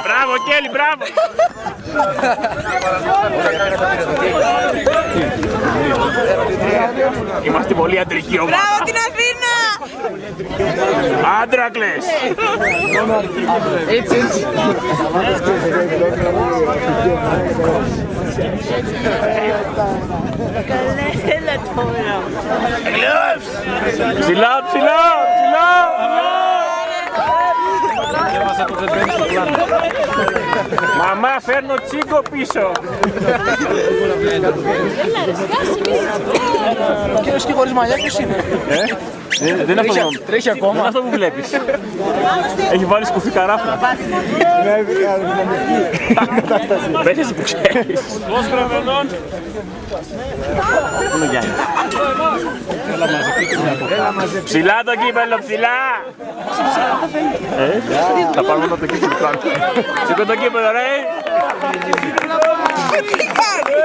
Μπράβο Κέλλη, μπράβο! Είμαστε πολύ αντρική ομάδα. Μπράβο την Αθήνα! Άντρακλες! Έτσι, έτσι. Καλέ, έλα τώρα. Ψηλά, ψηλά, ψηλά! Μαμά, φέρνω τσίγκο πίσω. Ο κύριος και χωρίς μαλλιά ποιος είναι? Δεν είναι αυτό. Τρέχει ακόμα. Δεν είναι αυτό που βλέπεις. Έχει βάλει σκουφί καράφλα. Πες εσύ που ξέρεις. Πώς κρεβενών. Πού είναι ο Γιάννης? Ψηλά το κύπελλο, ψηλά. Θα πάρουμε το κύπελλο πάνω. Σήκω το κύπελλο, ρε. Τι κάνεις?